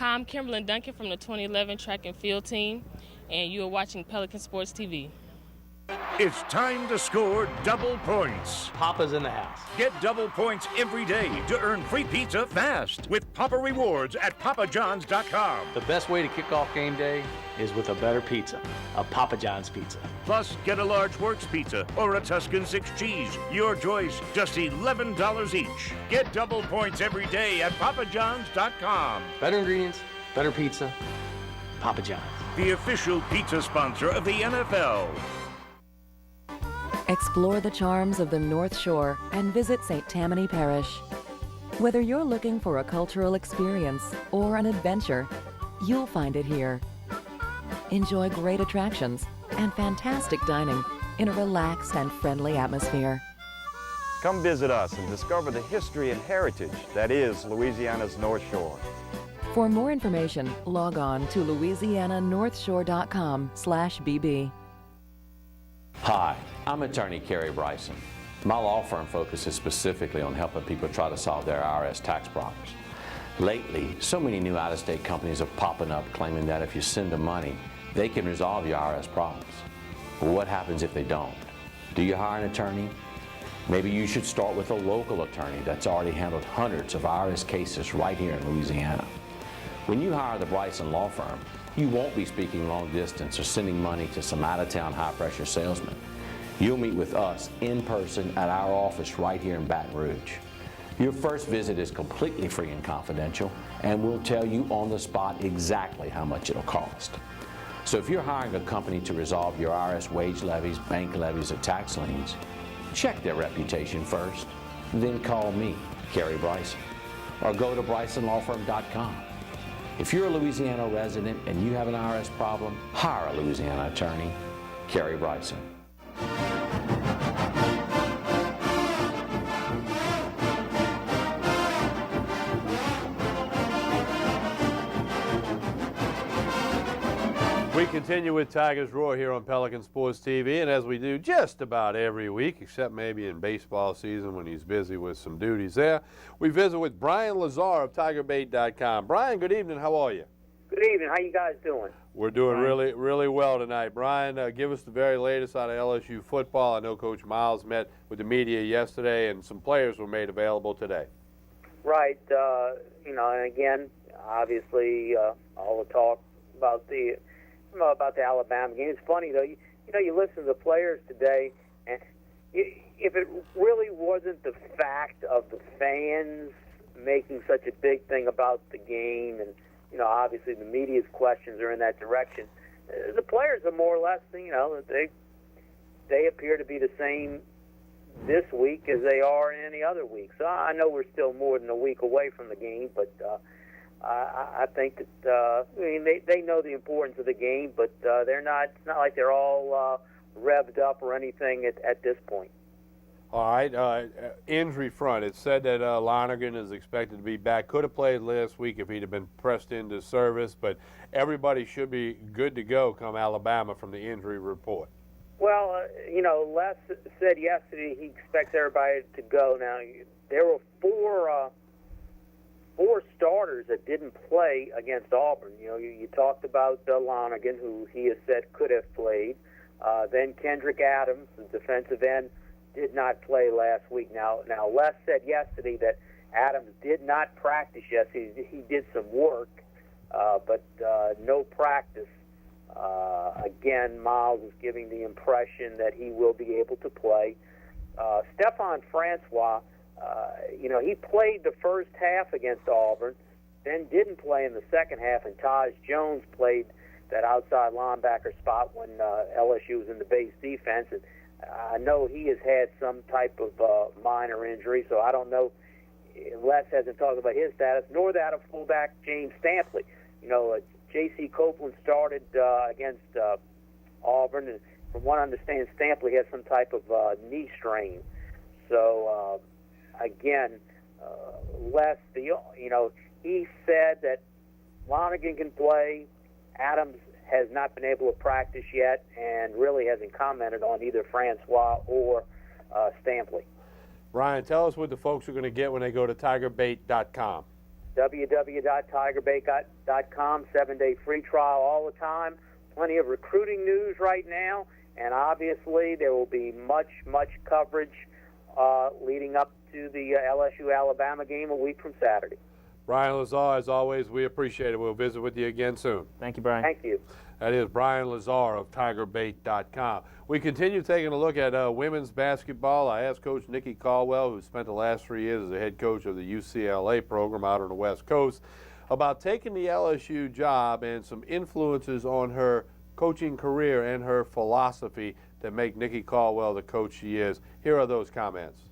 Hi, I'm Kimberlyn Duncan from the 2011 track and field team, and you are watching Pelican Sports TV. It's time to score double points. Papa's in the house. Get double points every day to earn free pizza fast with Papa Rewards at papajohns.com. The best way to kick off game day is with a better pizza, a Papa John's pizza. Plus, get a large Works pizza or a Tuscan 6 cheese. Your choice, just $11 each. Get double points every day at papajohns.com. Better ingredients, better pizza, Papa John's. The official pizza sponsor of the NFL. Explore the charms of the North Shore and visit St. Tammany Parish. Whether you're looking for a cultural experience or an adventure, you'll find it here. Enjoy great attractions and fantastic dining in a relaxed and friendly atmosphere. Come visit us and discover the history and heritage that is Louisiana's North Shore. For more information, log on to louisiananorthshore.com/bb. Hi, I'm attorney Kerry Bryson. My law firm focuses specifically on helping people try to solve their IRS tax problems. Lately, so many new out-of-state companies are popping up claiming that if you send them money, they can resolve your IRS problems. Well, what happens if they don't? Do you hire an attorney? Maybe you should start with a local attorney that's already handled hundreds of IRS cases right here in Louisiana. When you hire the Bryson Law Firm, you won't be speaking long distance or sending money to some out-of-town high-pressure salesman. You'll meet with us in person at our office right here in Baton Rouge. Your first visit is completely free and confidential, and we'll tell you on the spot exactly how much it'll cost. So if you're hiring a company to resolve your IRS wage levies, bank levies, or tax liens, check their reputation first, then call me, Kerry Bryson, or go to brysonlawfirm.com. If you're a Louisiana resident and you have an IRS problem, hire a Louisiana attorney, Kerry Bryson. We continue with Tigers Roar here on Pelican Sports TV, and as we do just about every week, except maybe in baseball season when he's busy with some duties there, we visit with Brian Lazar of TigerBait.com. Brian, good evening. How are you? Good evening. How you guys doing? We're doing really well tonight. Brian, give us the very latest out of LSU football. I know Coach Miles met with the media yesterday, and some players were made available today. Right. And again, obviously, all the talk about the Alabama game. It's funny though. You listen to the players today, and if it really wasn't the fact of the fans making such a big thing about the game, and obviously the media's questions are in that direction, the players are more or less, they appear to be the same this week as they are in any other week. So I know we're still more than a week away from the game, but I think that they know the importance of the game, but they're not. It's not like they're all revved up or anything at this point. All right, injury front. It's said that Lonergan is expected to be back. Could have played last week if he'd have been pressed into service, but everybody should be good to go come Alabama from the injury report. Well, Les said yesterday he expects everybody to go. Now, there were four starters that didn't play against Auburn. You talked about Lonergan, who he has said could have played. Then Kendrick Adams, the defensive end, did not play last week. Now Les said yesterday that Adams did not practice yesterday. He did some work, but no practice. Again, Miles is giving the impression that he will be able to play. Stephon Francois, he played the first half against Auburn, then didn't play in the second half, and Taj Jones played that outside linebacker spot when LSU was in the base defense. And I know he has had some type of minor injury, so I don't know. Les hasn't talked about his status, nor that of fullback James Stampley. J.C. Copeland started against Auburn, and from what I understand, Stampley has some type of knee strain. So, again, Les, he said that Lonergan can play. Adams has not been able to practice yet and really hasn't commented on either Francois or Stampley. Brian, tell us what the folks are going to get when they go to TigerBait.com. www.tigerbait.com, 7-day free trial all the time. Plenty of recruiting news right now, and obviously there will be much coverage leading up to the LSU-Alabama game a week from Saturday. Brian Lazar, as always, we appreciate it. We'll visit with you again soon. Thank you, Brian. Thank you. That is Brian Lazar of TigerBait.com. We continue taking a look at women's basketball. I asked Coach Nikki Caldwell, who spent the last 3 years as the head coach of the UCLA program out on the West Coast, about taking the LSU job and some influences on her coaching career and her philosophy that make Nikki Caldwell the coach she is. Here are those comments.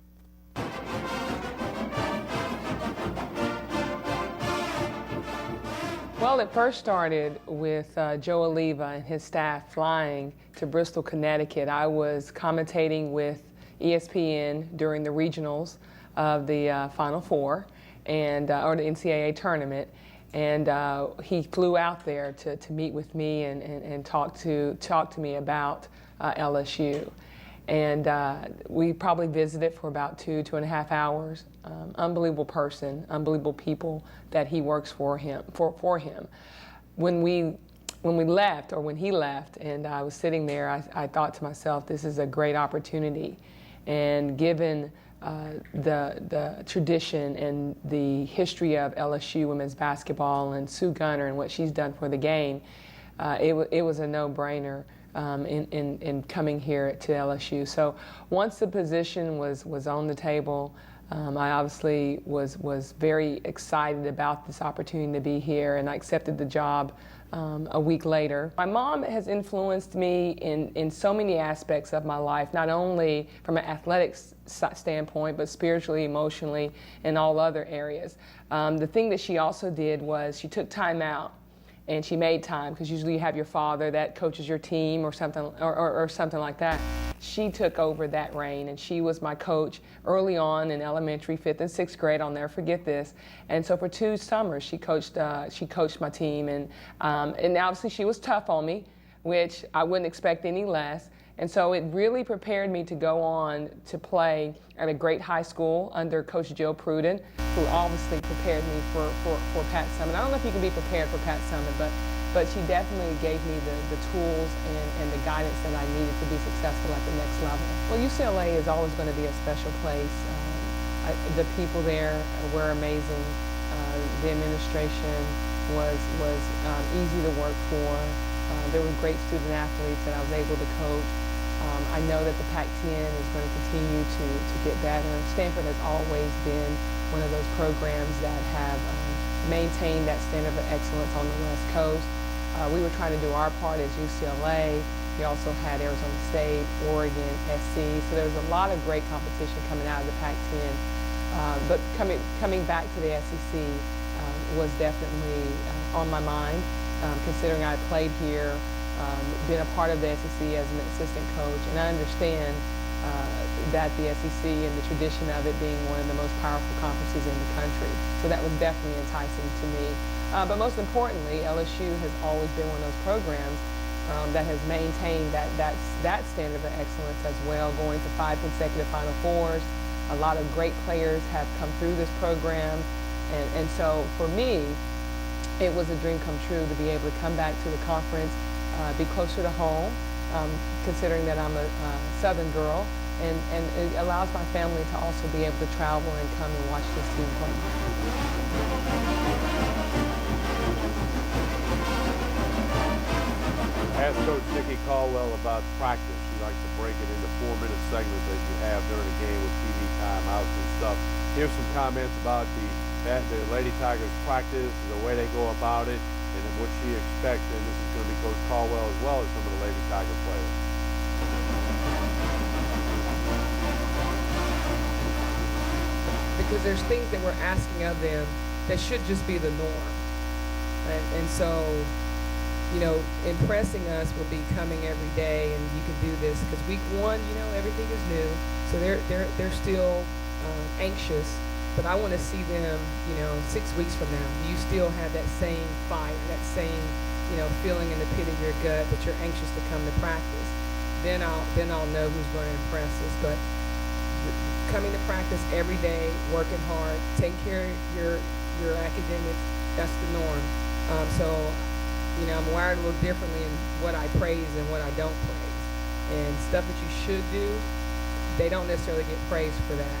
Well, it first started with Joe Oliva and his staff flying to Bristol, Connecticut. I was commentating with ESPN during the regionals of the Final Four and or the NCAA tournament, and he flew out there to meet with me and talk to me about LSU. And we probably visited for about 2.5 hours. Unbelievable person, unbelievable people that he works for him. When we left, or when he left, and I was sitting there, I thought to myself, this is a great opportunity. And given the tradition and the history of LSU women's basketball and Sue Gunner and what she's done for the game, it was a no-brainer. In coming here to LSU. So once the position was on the table, I obviously was very excited about this opportunity to be here, and I accepted the job a week later. My mom has influenced me in so many aspects of my life, not only from an athletics standpoint, but spiritually, emotionally, and all other areas. The thing that she also did was she took time out. And she made time, because usually you have your father that coaches your team or something or something like that. She took over that reign, and she was my coach early on in elementary, 5th and 6th grade. I'll never forget this. And so for 2 summers, she coached my team, and obviously she was tough on me, which I wouldn't expect any less. And so it really prepared me to go on to play at a great high school under Coach Jill Pruden, who obviously prepared me for Pat Summitt. I don't know if you can be prepared for Pat Summitt, but she definitely gave me the tools and the guidance that I needed to be successful at the next level. Well, UCLA is always going to be a special place. The people there were amazing. The administration was easy to work for. There were great student athletes that I was able to coach. I know that the Pac-10 is going to continue to get better. Stanford has always been one of those programs that have maintained that standard of excellence on the West Coast. We were trying to do our part as UCLA. We also had Arizona State, Oregon, SC. So there was a lot of great competition coming out of the Pac-10. But coming back to the SEC was definitely on my mind, considering I played here, been a part of the SEC as an assistant coach, and I understand that the SEC and the tradition of it being one of the most powerful conferences in the country. So that was definitely enticing to me. But most importantly, LSU has always been one of those programs that has maintained that standard of excellence as well, going to 5 consecutive Final Fours. A lot of great players have come through this program, and so for me, it was a dream come true to be able to come back to the conference, be closer to home, considering that I'm a Southern girl, and it allows my family to also be able to travel and come and watch this team play. Ask Coach Nikki Caldwell about practice. She likes to break it into 4-minute segments that you have during the game with TV timeouts and stuff. Here's some comments about the Lady Tigers practice, the way they go about it, and what she expects. And this is going to be Coach Caldwell as well as some of the Lady Tiger players. Because there's things that we're asking of them that should just be the norm. And so, you know, impressing us will be coming every day, and you can do this. Because week 1, you know, everything is new, so they're still anxious. But I want to see them, you know, 6 weeks from now. You still have that same fire, that same, you know, feeling in the pit of your gut that you're anxious to come to practice. Then I'll know who's going to impress us. But coming to practice every day, working hard, taking care of your academics, that's the norm. So, I'm wired a little differently in what I praise and what I don't praise. And stuff that you should do, they don't necessarily get praised for that.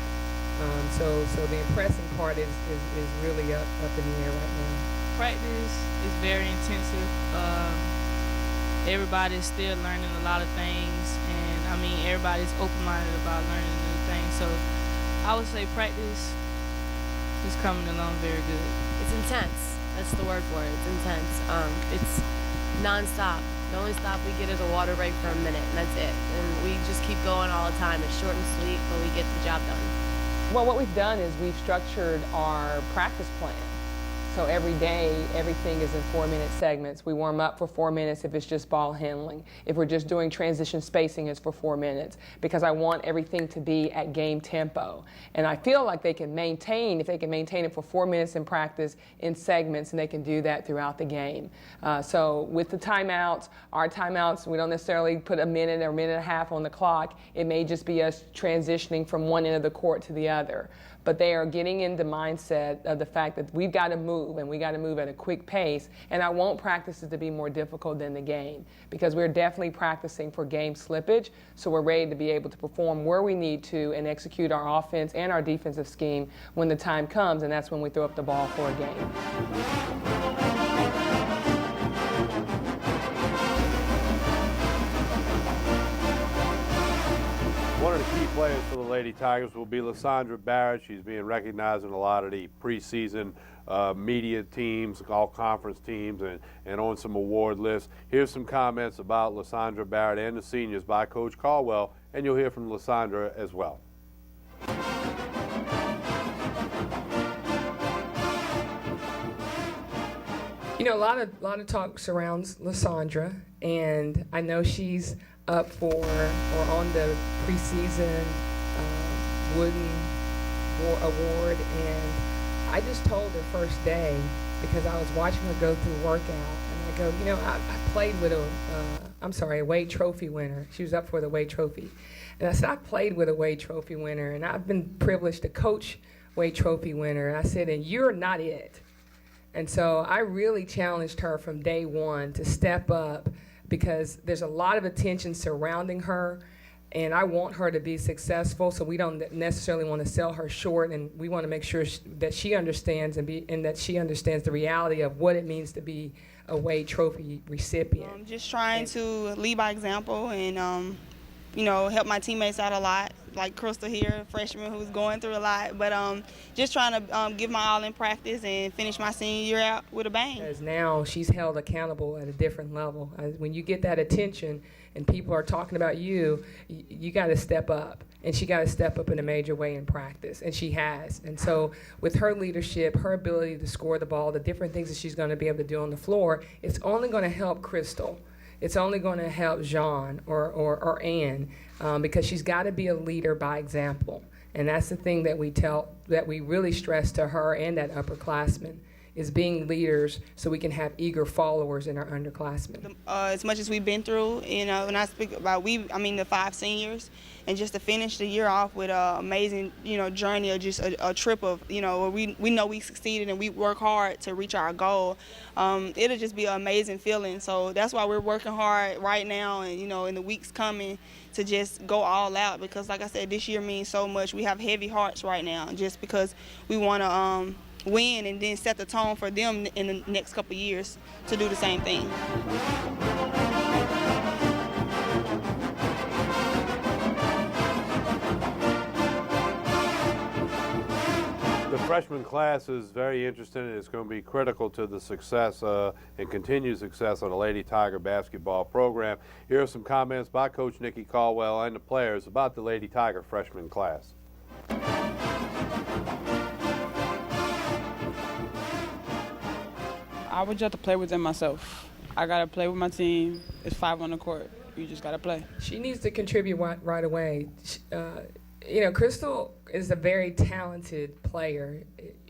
So the impressing part is really up in the air right now. Practice is very intensive. Everybody's still learning a lot of things, and everybody's open-minded about learning new things. So I would say practice is coming along very good. It's intense. That's the word for it. It's intense. It's non-stop. The only stop we get is a water break for a minute, and that's it. And we just keep going all the time. It's short and sweet, but we get the job done. Well, what we've done is we've structured our practice plan. So every day, everything is in 4-minute segments. We warm up for 4 minutes if it's just ball handling. If we're just doing transition spacing, it's for 4 minutes, because I want everything to be at game tempo. And I feel like they can maintain, if they can maintain it for 4 minutes in practice in segments, and they can do that throughout the game. So with the timeouts, our timeouts, we don't necessarily put a minute or a minute and a half on the clock. It may just be us transitioning from one end of the court to the other. But they are getting in the mindset of the fact that we've got to move, and we got to move at a quick pace. And I want practices to be more difficult than the game, because we're definitely practicing for game slippage. So we're ready to be able to perform where we need to and execute our offense and our defensive scheme when the time comes, and that's when we throw up the ball for a game. One of the key players for the Lady Tigers will be Lysandra Barrett. She's being recognized in a lot of the preseason media teams, all-conference teams, and on some award lists. Here's some comments about Lysandra Barrett and the seniors by Coach Caldwell, and you'll hear from Lysandra as well. A lot of talk surrounds Lysandra, and I know she's up for or on the preseason Wooden Award, and I just told her first day, because I was watching her go through workout, and I go, I played with a Wade Trophy winner. She was up for the Wade Trophy, and I said, I played with a Wade Trophy winner, and I've been privileged to coach Wade Trophy winner, and I said, and you're not it. And so I really challenged her from day one to step up, because there's a lot of attention surrounding her, and I want her to be successful, so we don't necessarily want to sell her short, and we want to make sure that she understands and that she understands the reality of what it means to be a Wade Trophy recipient. I'm just trying to lead by example and help my teammates out a lot, like Crystal here, freshman who's going through a lot, but just trying to give my all in practice and finish my senior year out with a bang. As now she's held accountable at a different level. When you get that attention and people are talking about you, you got to step up, and she got to step up in a major way in practice, and she has. And so with her leadership, her ability to score the ball, the different things that she's going to be able to do on the floor, it's only going to help Crystal. It's only going to help Jean or Ann, because she's got to be a leader by example. And that's the thing that we really stress to her and that upperclassman, is being leaders so we can have eager followers in our underclassmen. As much as we've been through, when I speak about the 5 seniors, and just to finish the year off with an amazing, journey, or just a trip of, where we know we succeeded and we work hard to reach our goal. It'll just be an amazing feeling. So that's why we're working hard right now, and in the weeks coming, to just go all out, because like I said, this year means so much. We have heavy hearts right now, just because we want to win and then set the tone for them in the next couple of years to do the same thing. The freshman class is very interesting, and it's going to be critical to the success and continued success of the Lady Tiger basketball program. Here are some comments by Coach Nikki Caldwell and the players about the Lady Tiger freshman class. I would just have to play within myself. I got to play with my team. It's 5 on the court. You just got to play. She needs to contribute right away. Crystal is a very talented player.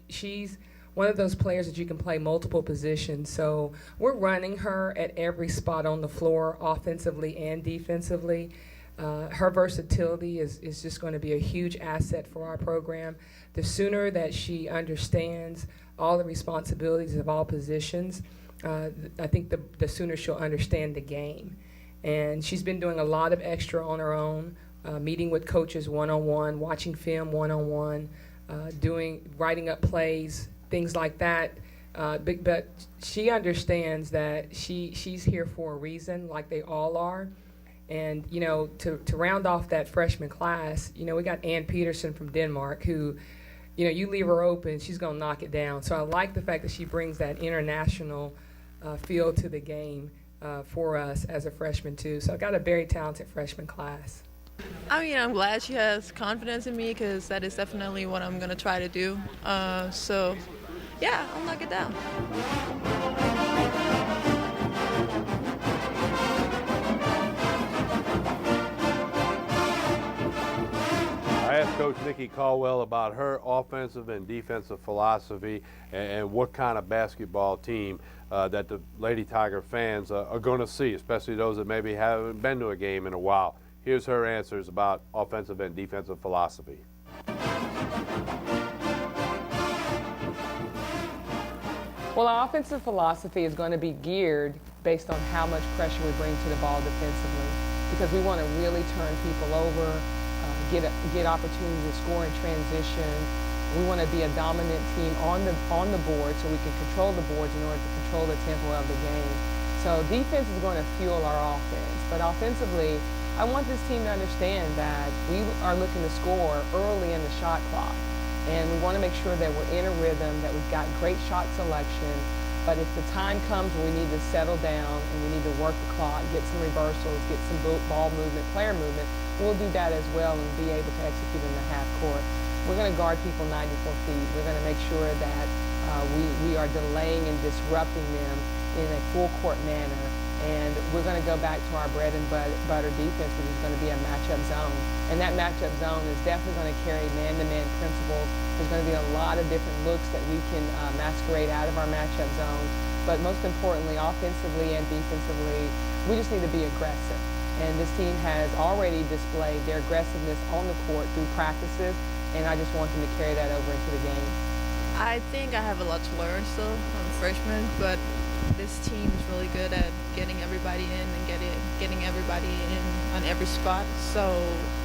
She's one of those players that you can play multiple positions. So we're running her at every spot on the floor, offensively and defensively. Her versatility is just going to be a huge asset for our program. The sooner that she understands all the responsibilities of all positions, I think the sooner she'll understand the game. And she's been doing a lot of extra on her own, meeting with coaches one-on-one, watching film one-on-one, writing up plays, things like that. But she understands that she's here for a reason, like they all are. And, you know, to round off that freshman class, you know, we got Ann Peterson from Denmark who, you know, you leave her open, she's going to knock it down. So I like the fact that she brings that international feel to the game for us as a freshman, too. So I got a very talented freshman class. I mean, I'm glad she has confidence in me because that is definitely what I'm going to try to do. So, yeah, I'll knock it down. I asked Coach Nikki Caldwell about her offensive and defensive philosophy and what kind of basketball team that the Lady Tiger fans are going to see, especially those that maybe haven't been to a game in a while. Here's her answers about offensive and defensive philosophy. Well, our offensive philosophy is going to be geared based on how much pressure we bring to the ball defensively, because we want to really turn people over, get opportunities to score in transition. We want to be a dominant team on the board so we can control the boards in order to control the tempo of the game. So defense is going to fuel our offense, but offensively, I want this team to understand that we are looking to score early in the shot clock. And we want to make sure that we're in a rhythm, that we've got great shot selection. But if the time comes where we need to settle down and we need to work the clock, get some reversals, get some ball movement, player movement, we'll do that as well and be able to execute in the half court. We're going to guard people 94 feet. We're going to make sure that we are delaying and disrupting them in a full court manner. And we're going to go back to our bread and butter defense, which is going to be a matchup zone. And that matchup zone is definitely going to carry man-to-man principles. There's going to be a lot of different looks that we can masquerade out of our matchup zone. But most importantly, offensively and defensively, we just need to be aggressive. And this team has already displayed their aggressiveness on the court through practices, and I just want them to carry that over into the game. I think I have a lot to learn still. I'm a freshman, but this team is really good at getting everybody in and getting everybody in on every spot. So,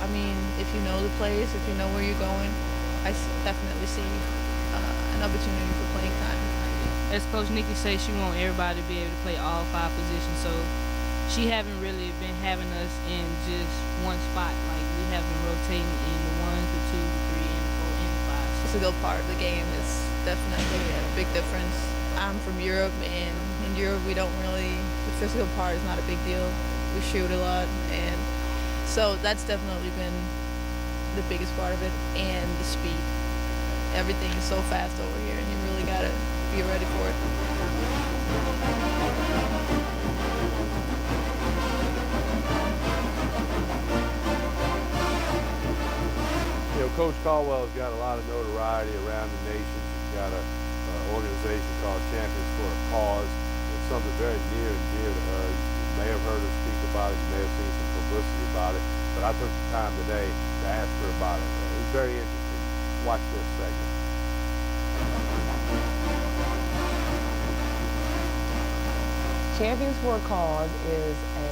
I mean, if you know the plays, if you know where you're going, I definitely see an opportunity for playing time. As Coach Nikki says, she wants everybody to be able to play all 5 positions. So she haven't really been having us in just one spot. Like, we have been rotating in the 1, the 2, the 3, and the 4, and the 5. The physical part of the game is definitely a big difference. I'm from Europe, and in Europe we don't really, the physical part is not a big deal. We shoot a lot, and so that's definitely been the biggest part of it, and the speed. Everything is so fast over here, and you really gotta be ready for it. You know, Coach Caldwell's got a lot of notoriety around the nation. She's got an organization called Champions for a Cause. It's something very near and dear to her. You may have heard her speak about it. You may have seen some publicity about it. But I took the time today to ask her about it. It was very interesting. Watch this segment. Champions for a Cause is a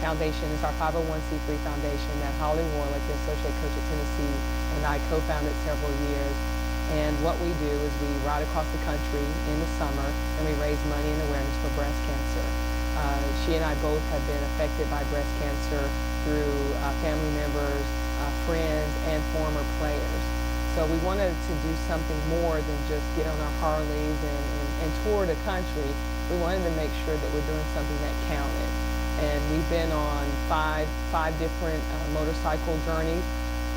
foundation. It's our 501c3 foundation that Holly Warlick, the associate coach at Tennessee, and I co-founded several years. And what we do is we ride across the country in the summer and we raise money and awareness for breast cancer. She and I both have been affected by breast cancer through family members, friends, and former players. So we wanted to do something more than just get on our Harleys and tour the country. We wanted to make sure that we're doing something that counted. And we've been on five different motorcycle journeys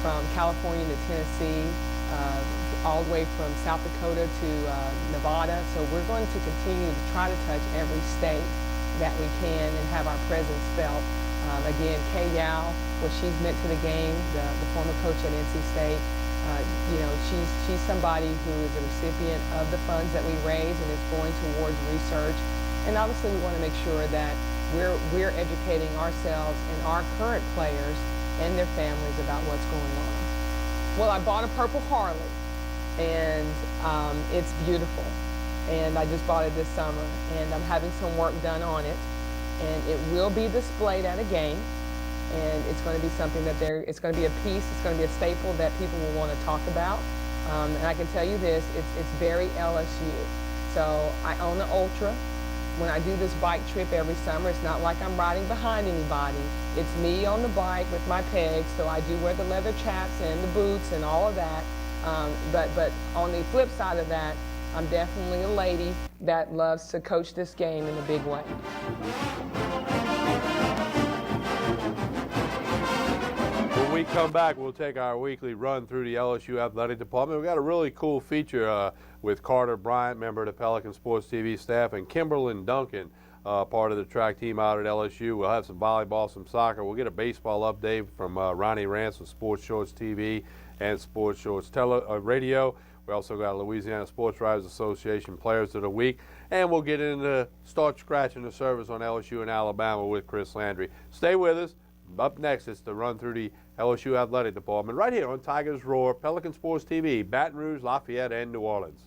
from California to Tennessee, all the way from South Dakota to Nevada. So we're going to continue to try to touch every state that we can and have our presence felt. Again, Kay Yao, what she's meant to the game, the former coach at NC State, you know, she's somebody who is a recipient of the funds that we raise and is going towards research. And obviously we want to make sure that we're educating ourselves and our current players and their families about what's going on. Well, I bought a purple Harley, and it's beautiful. and I just bought it this summer, and I'm having some work done on it, and it will be displayed at a game, and it's going to be something that it's going to be a piece, it's going to be a staple that people will want to talk about. And I can tell you this, it's very LSU. So I own the Ultra. When I do this bike trip every summer, it's not like I'm riding behind anybody. It's me on the bike with my pegs, so I do wear the leather chaps and the boots and all of that. But on the flip side of that, I'm definitely a lady that loves to coach this game in a big way. When we come back, we'll take our weekly run through the LSU athletic department. We've got a really cool feature with Carter Bryant, member of the Pelican Sports TV staff, and Kimberlyn Duncan, part of the track team out at LSU. We'll have some volleyball, some soccer. We'll get a baseball update from Ronnie Rance with Sports Shorts TV and Sports Shorts Radio. We also got Louisiana Sports Writers Association Players of the Week. And we'll get into start scratching the service on LSU and Alabama with Chris Landry. Stay with us. Up next, it's the run through the LSU athletic department right here on Tigers Roar, Pelican Sports TV, Baton Rouge, Lafayette, and New Orleans.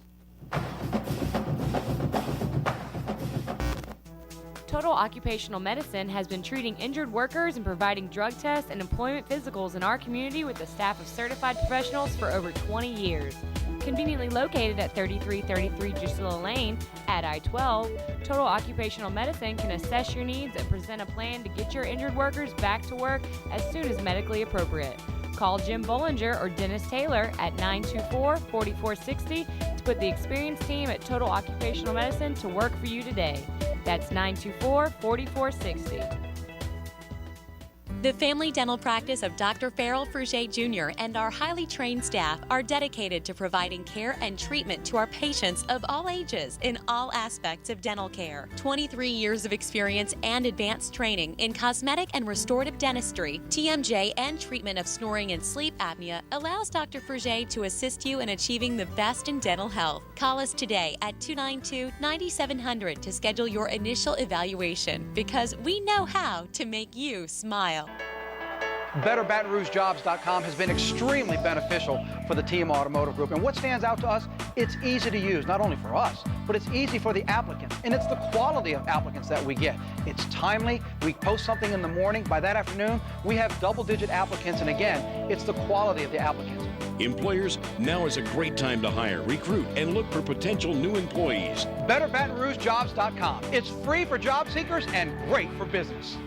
Total Occupational Medicine has been treating injured workers and providing drug tests and employment physicals in our community with a staff of certified professionals for over 20 years. Conveniently located at 3333 Drusilla Lane at I-12, Total Occupational Medicine can assess your needs and present a plan to get your injured workers back to work as soon as medically appropriate. Call Jim Bollinger or Dennis Taylor at 924-4460 to put the experienced team at Total Occupational Medicine to work for you today. That's 924-4460. The family dental practice of Dr. Farrell Fruget Jr. and our highly trained staff are dedicated to providing care and treatment to our patients of all ages in all aspects of dental care. 23 years of experience and advanced training in cosmetic and restorative dentistry, TMJ, and treatment of snoring and sleep apnea allows Dr. Fruget to assist you in achieving the best in dental health. Call us today at 292-9700 to schedule your initial evaluation because we know how to make you smile. BetterBatonRougeJobs.com has been extremely beneficial for the TM Automotive Group. And what stands out to us, it's easy to use, not only for us, but it's easy for the applicants. And it's the quality of applicants that we get. It's timely. We post something in the morning. By that afternoon, we have double-digit applicants. And again, it's the quality of the applicants. Employers, now is a great time to hire, recruit, and look for potential new employees. BetterBatonRougeJobs.com. It's free for job seekers and great for business.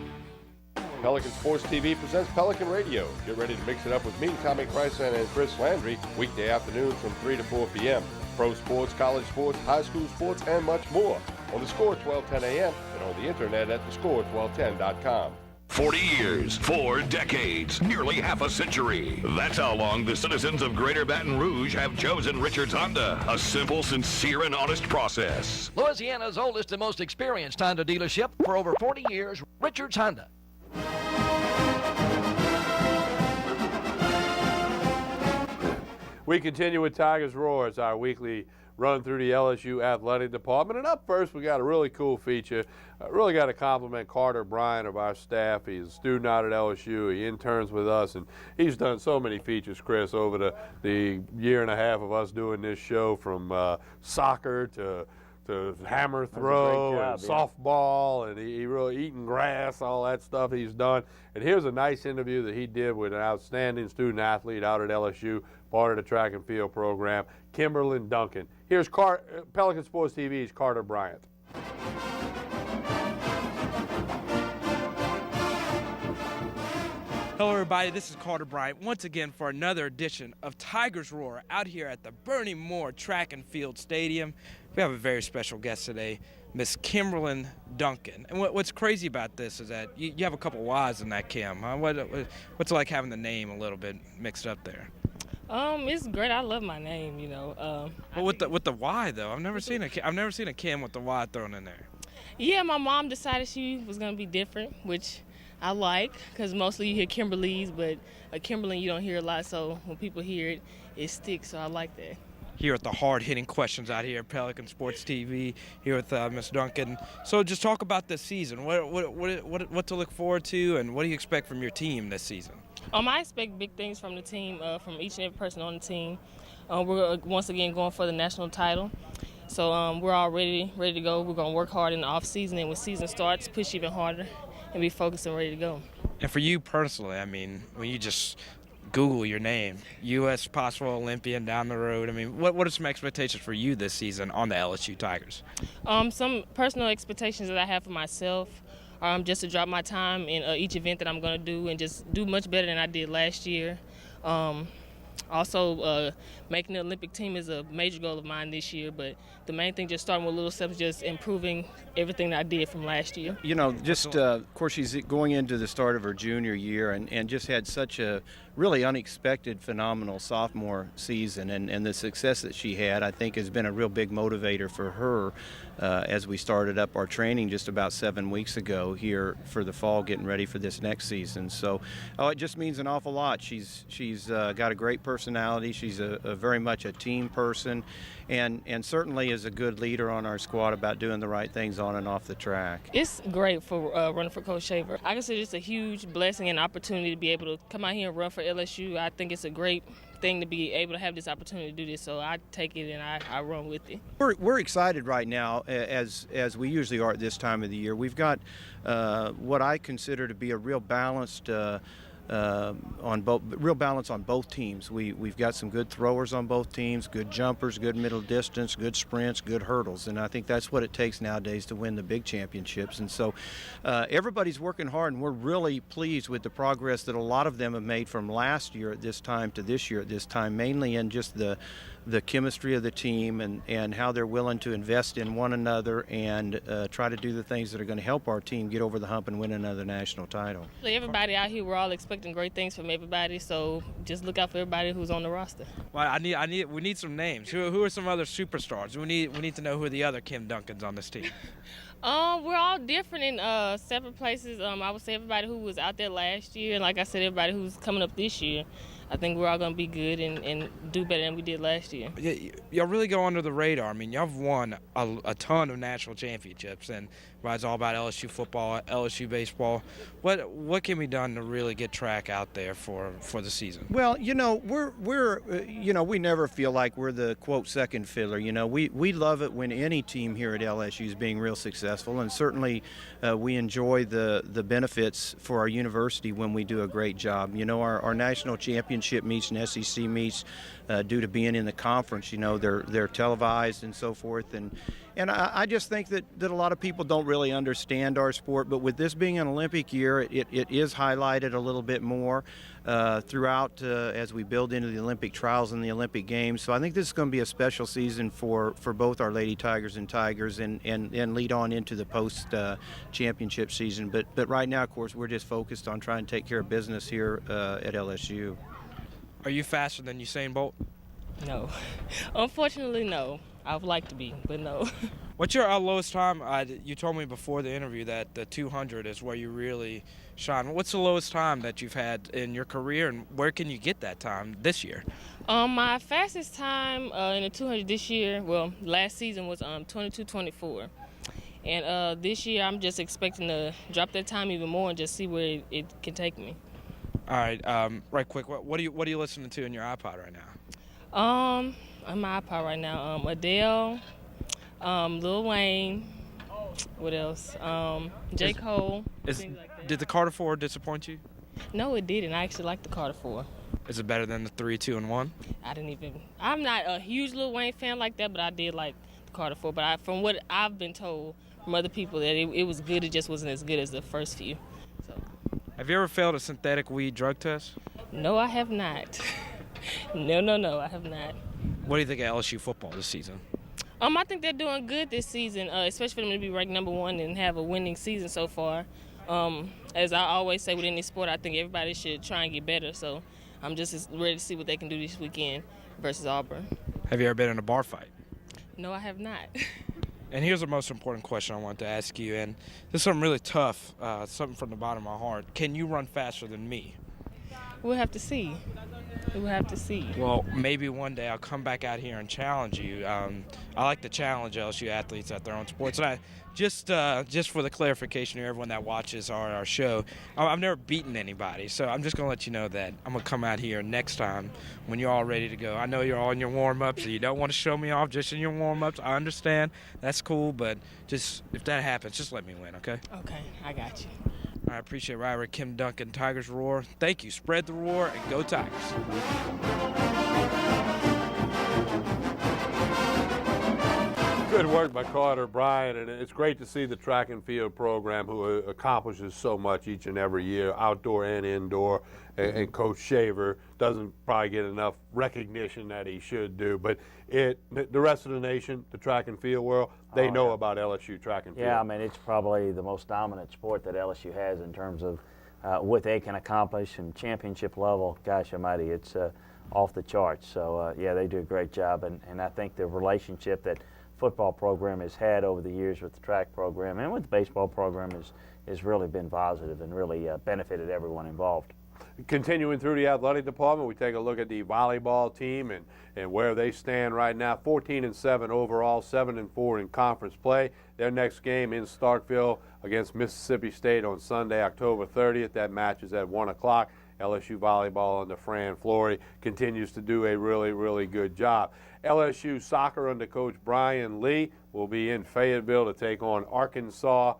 Pelican Sports TV presents Pelican Radio. Get ready to mix it up with me, Tommy Chrysan, and Chris Landry, weekday afternoons from 3 to 4 p.m. Pro sports, college sports, high school sports, and much more. On the Score 1210 a.m. and on the internet at thescore1210.com. 40 years, 4 decades, nearly half a century. That's how long the citizens of Greater Baton Rouge have chosen Richards Honda. A simple, sincere, and honest process. Louisiana's oldest and most experienced Honda dealership for over 40 years, Richards Honda. We continue with Tigers Roar. It's our weekly run through the LSU athletic department. And up first, we got a really cool feature. Really got to compliment Carter Bryant of our staff. He's a student out at LSU. He interns with us, and he's done so many features, Chris, over the year and a half of us doing this show, from soccer to hammer throw and softball, and he really eating grass, all that stuff he's done. And here's a nice interview that he did with an outstanding student athlete out at LSU, part of the track and field program, Kimberlyn Duncan. Here's Pelican Sports TV's Carter Bryant. Hello everybody, this is Carter Bryant once again for another edition of Tigers Roar out here at the Bernie Moore Track and Field Stadium. We have a very special guest today, Miss Kimberlyn Duncan. And what's crazy about this is that you have a couple Y's in that, Kim. Huh? What's it like having the name a little bit mixed up there? It's great. I love my name, you know. Well, with the Y though, I've never seen a Kim with the Y thrown in there. Yeah, my mom decided she was gonna be different, which I like, because mostly you hear Kimberly's, but a Kimberlyn you don't hear a lot, so when people hear it, it sticks, so I like that. Here at the hard-hitting questions out here at Pelican Sports TV, here with Ms. Duncan. So just talk about this season. What to look forward to, and what do you expect from your team this season? I expect big things from the team, from each and every person on the team. We're once again going for the national title. So we're all ready to go. We're gonna work hard in the off season, and when season starts, push even harder and be focused and ready to go. And for you personally, I mean, when you just Google your name, U.S. possible Olympian down the road, I mean, what are some expectations for you this season on the LSU Tigers? Some personal expectations that I have for myself are just to drop my time in each event that I'm going to do and just do much better than I did last year. Also, making the Olympic team is a major goal of mine this year, but the main thing, just starting with little steps, just improving everything that I did from last year. You know, just, of course, she's going into the start of her junior year and just had such a really unexpected, phenomenal sophomore season, and the success that she had, I think, has been a real big motivator for her as we started up our training just about 7 weeks ago here for the fall, getting ready for this next season. So, it just means an awful lot. She's got a great personality. She's a very much a team person, and certainly is a good leader on our squad about doing the right things on and off the track. It's great for running for Coach Shaver. I consider it's a huge blessing and opportunity to be able to come out here and run for LSU. I think it's a great thing to be able to have this opportunity to do this, so I take it and I run with it. We're excited right now, as we usually are at this time of the year. We've got what I consider to be a real balanced real balance on both teams. We've got some good throwers on both teams, good jumpers, good middle distance, good sprints, good hurdles, and I think that's what it takes nowadays to win the big championships. And so everybody's working hard, and we're really pleased with the progress that a lot of them have made from last year at this time to this year at this time, mainly in just the chemistry of the team and how they're willing to invest in one another and try to do the things that are going to help our team get over the hump and win another national title. Everybody out here, we're all expecting great things from everybody, so just look out for everybody who's on the roster. Well, we need some names. Who are some other superstars? We need to know who are the other Kim Duncans on this team. We're all different in separate places. I would say everybody who was out there last year, and like I said, everybody who's coming up this year, I think we're all going to be good and do better than we did last year. Y'all really go under the radar. I mean, y'all have won a ton of national championships, and it's all about LSU football, LSU baseball. What can be done to really get track out there for the season? Well, you know, we never feel like we're the quote second fiddler. You know, we love it when any team here at LSU is being real successful, and certainly we enjoy the benefits for our university when we do a great job. You know, our national championship meets and SEC meets, due to being in the conference, you know, they're televised and so forth, and I just think that a lot of people don't really understand our sport, but with this being an Olympic year, it is highlighted a little bit more throughout as we build into the Olympic trials and the Olympic Games. So I think this is going to be a special season for both our Lady Tigers and Tigers and lead on into the post championship season. But right now, of course, we're just focused on trying to take care of business here at LSU. Are you faster than Usain Bolt? No. Unfortunately, no. I would like to be, but no. What's your lowest time? You told me before the interview that the 200 is where you really shine. What's the lowest time that you've had in your career, and where can you get that time this year? My fastest time in the 200 this year, well, last season was 22:24. And this year I'm just expecting to drop that time even more and just see where it can take me. All right, right quick, what are you listening to in your iPod right now? On my iPod right now, Adele, Lil Wayne, what else? J. Cole. Things like that. Did the Carter 4 disappoint you? No, it didn't. I actually like the Carter 4. Is it better than the 3, 2, and 1? I'm not a huge Lil Wayne fan like that, but I did like the Carter 4. But from what I've been told from other people, that it was good. It just wasn't as good as the first few. So. Have you ever failed a synthetic weed drug test? No, I have not. No, I have not. What do you think of LSU football this season? I think they're doing good this season, especially for them to be ranked #1 and have a winning season so far. As I always say with any sport, I think everybody should try and get better. So I'm just ready to see what they can do this weekend versus Auburn. Have you ever been in a bar fight? No, I have not. And here's the most important question I want to ask you, and this is something really tough, something from the bottom of my heart. Can you run faster than me? We'll have to see. We'll have to see. Well, maybe one day I'll come back out here and challenge you. I like to challenge LSU athletes at their own sports. And I just for the clarification of everyone that watches our show, I've never beaten anybody. So I'm just going to let you know that I'm going to come out here next time when you're all ready to go. I know you're all in your warm-ups, so you don't want to show me off just in your warm-ups. I understand. That's cool, but just if that happens, just let me win, okay? Okay, I got you. I appreciate Ryder Kim Duncan, Tigers Roar. Thank you. Spread the roar and go Tigers. Good work by Carter Bryant, and it's great to see the track and field program who accomplishes so much each and every year, outdoor and indoor, and Coach Shaver doesn't probably get enough recognition that he should do, but the rest of the nation, the track and field world, they know about LSU track and field. Yeah, I mean, it's probably the most dominant sport that LSU has in terms of what they can accomplish and championship level. Gosh almighty, it's off the charts. So, yeah, they do a great job, and I think the relationship that football program has had over the years with the track program and with the baseball program has really been positive and really benefited everyone involved. Continuing through the athletic department, we take a look at the volleyball team and where they stand right now. 14-7 overall, 7-4 in conference play. Their next game in Starkville against Mississippi State on Sunday, October 30th. That match is at 1 o'clock. LSU volleyball under Fran Flory continues to do a really, really good job. LSU soccer under Coach Brian Lee will be in Fayetteville to take on Arkansas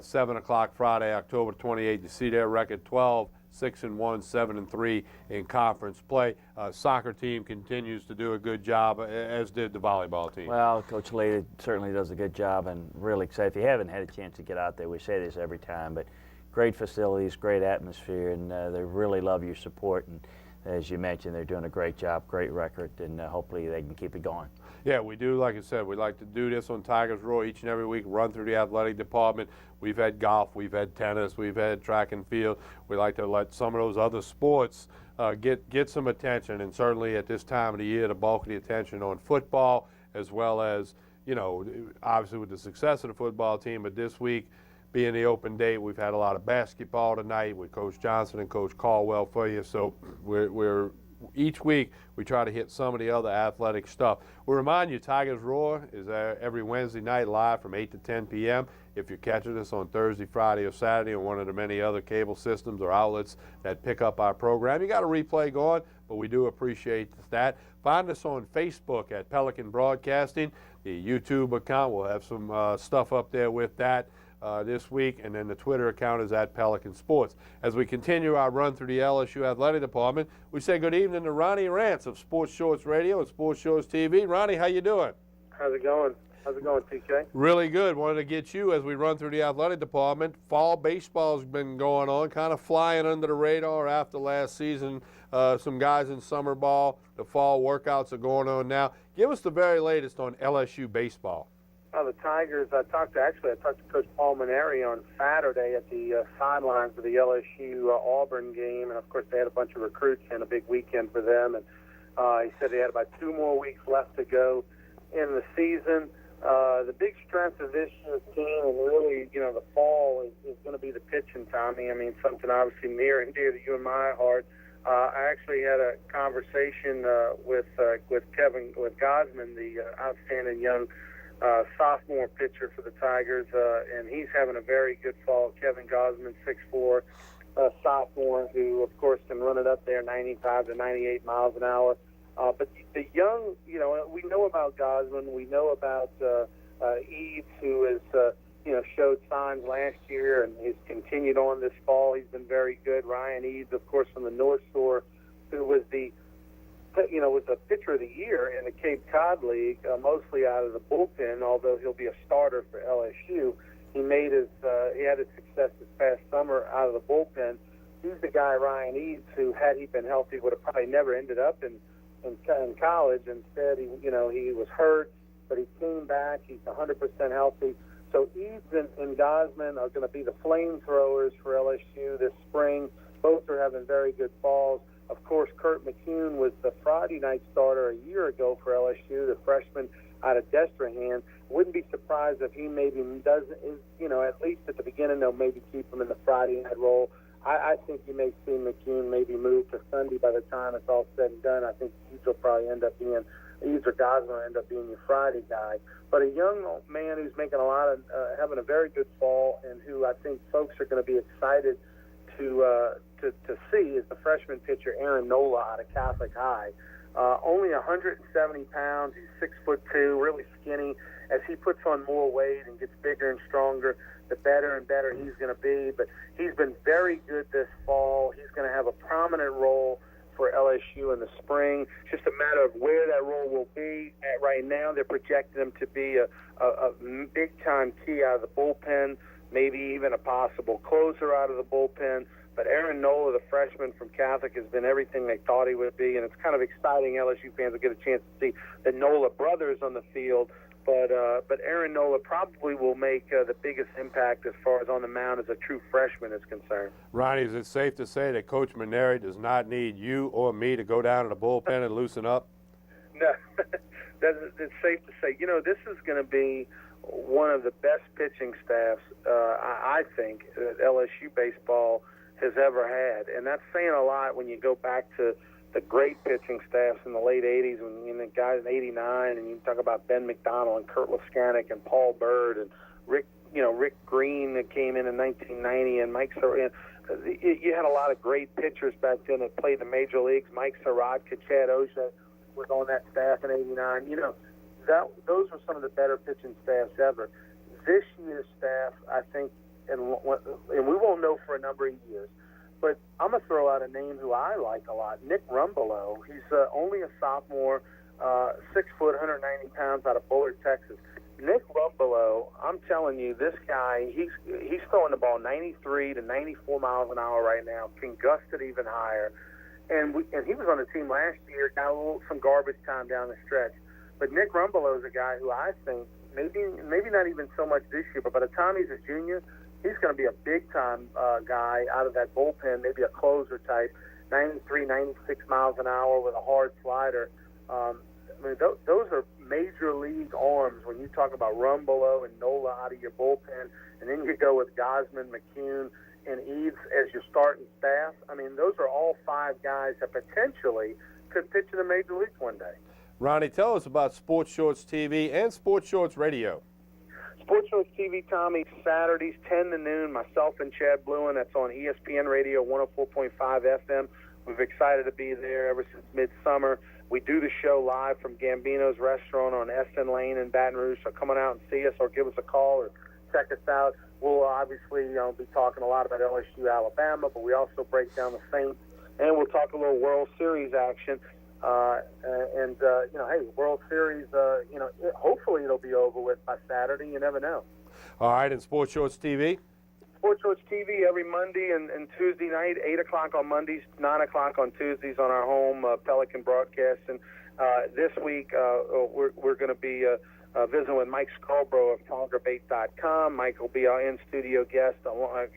7 o'clock Friday, October 28th. You see their record 12-6-1, 7-3 in conference play. Soccer team continues to do a good job, as did the volleyball team. Well, Coach Lee certainly does a good job, and really excited. If you haven't had a chance to get out there, we say this every time, but great facilities, great atmosphere, and they really love your support. And as you mentioned, they're doing a great job, great record, and hopefully they can keep it going. Yeah, we do. Like I said, we like to do this on Tigers Roar each and every week, run through the athletic department. We've had golf, we've had tennis, we've had track and field. We like to let some of those other sports get some attention, and certainly at this time of the year, the bulk of the attention on football, as well as, you know, obviously with the success of the football team, but this week, being the open date, we've had a lot of basketball tonight with Coach Johnson and Coach Caldwell for you. So we're each week we try to hit some of the other athletic stuff. We remind you, Tigers Roar is every Wednesday night live from 8 to 10 p.m. If you're catching us on Thursday, Friday, or Saturday on one of the many other cable systems or outlets that pick up our program, you got a replay going, but we do appreciate that. Find us on Facebook at Pelican Broadcasting. The YouTube account, we'll have some stuff up there with that this week, and then the Twitter account is at Pelican Sports. As we continue our run through the LSU Athletic Department, we say good evening to Ronnie Rance of Sports Shorts Radio and Sports Shorts TV. Ronnie, how you doing? How's it going? How's it going, TK? Really good. Wanted to get you as we run through the athletic department. Fall baseball's been going on, kind of flying under the radar after last season. Some guys in summer ball. The fall workouts are going on now. Give us the very latest on LSU baseball. The Tigers, I talked to Coach Paul Maneri on Saturday at the sidelines of the LSU Auburn game, and of course they had a bunch of recruits and a big weekend for them, and he said they had about 2 more weeks left to go in the season. The big strength of this year's team, and really, you know, the fall is going to be the pitching, Tommy. I mean, something obviously near and dear to you and my heart. I actually had a conversation with Kevin Gosman, the outstanding young sophomore pitcher for the Tigers, and he's having a very good fall. Kevin Gosman, 6'4", sophomore, who of course can run it up there 95 to 98 miles an hour. But the young, you know, we know about Gosman, we know about Eads, who has, you know, showed signs last year and has continued on this fall. He's been very good. Ryan Eads, of course, from the North Shore, who was the pitcher of the year in the Cape Cod League, mostly out of the bullpen, although he'll be a starter for LSU. He had his success this past summer out of the bullpen. He's the guy, Ryan Eads, who, had he been healthy, would have probably never ended up in college. Instead, he was hurt, but he came back. He's 100% healthy. So Eads and Gosman are going to be the flamethrowers for LSU this spring. Both are having very good falls. Of course, Kurt McCune was the Friday night starter a year ago for LSU, the freshman out of Destrehan. Wouldn't be surprised if he maybe doesn't, you know, at least at the beginning they'll maybe keep him in the Friday night role. I think you may see McCune maybe move to Sunday by the time it's all said and done. I think Eads will probably end up being, Eads or Gosman will end up being your Friday guy. But a young man who's making a lot of, having a very good fall, and who I think folks are going to be excited to see is the freshman pitcher Aaron Nola out of Catholic High. Only 170 pounds. He's 6'2", really skinny. As he puts on more weight and gets bigger and stronger, the better and better he's going to be. But he's been very good this fall. He's going to have a prominent role for LSU in the spring. It's just a matter of where that role will be. Right now, they're projecting him to be a big-time key out of the bullpen, maybe even a possible closer out of the bullpen. But Aaron Nola, the freshman from Catholic, has been everything they thought he would be, and it's kind of exciting. LSU fans will get a chance to see the Nola brothers on the field. But Aaron Nola probably will make the biggest impact as far as on the mound as a true freshman is concerned. Ronnie, is it safe to say that Coach Maneri does not need you or me to go down to the bullpen and loosen up? No, it's safe to say. You know, this is going to be one of the best pitching staffs, I think, that LSU baseball has ever had. And that's saying a lot when you go back to the great pitching staffs in the late 80s, when the guys in 89, and you talk about Ben McDonald and Kurt Laskanik and Paul Bird and Rick Green that came in 1990 and Mike Surratt. You had a lot of great pitchers back then that played the major leagues. Mike Sorotka, Chad Osha was on that staff in 89. You know, those were some of the better pitching staffs ever. This year's staff, I think, and we won't know for a number of years, but I'm going to throw out a name who I like a lot, Nick Rumbelow. He's only a sophomore, 6 foot, 190 pounds, out of Bullard, Texas. Nick Rumbelow, I'm telling you, this guy, he's throwing the ball 93 to 94 miles an hour right now, can gust it even higher. And he was on the team last year, got some garbage time down the stretch. But Nick Rumbelow is a guy who I think, maybe not even so much this year, but by the time he's a junior, he's going to be a big-time guy out of that bullpen, maybe a closer type, 93, 96 miles an hour with a hard slider. I mean, those are major league arms when you talk about Rumbelow and Nola out of your bullpen, and then you go with Gosman, McCune, and Eads as your starting staff. I mean, those are all 5 guys that potentially could pitch in the major leagues one day. Ronnie, tell us about Sports Shorts TV and Sports Shorts Radio. Sports Shorts TV, Tommy, Saturdays, 10 to noon, myself and Chad Bluen. That's on ESPN Radio, 104.5 FM. We're excited to be there ever since midsummer. We do the show live from Gambino's Restaurant on Essen Lane in Baton Rouge, so come on out and see us or give us a call or check us out. We'll obviously be talking a lot about LSU, Alabama, but we also break down the Saints, and we'll talk a little World Series action. Hey, World Series, hopefully it'll be over with by Saturday. You never know. All right, and Sports Shorts TV? Sports Shorts TV every Monday and Tuesday night, 8 o'clock on Mondays, 9 o'clock on Tuesdays on our home Pelican broadcast. And this week we're going to be visiting with Mike Scarborough of TigerBait.com. Mike will be our in-studio guest.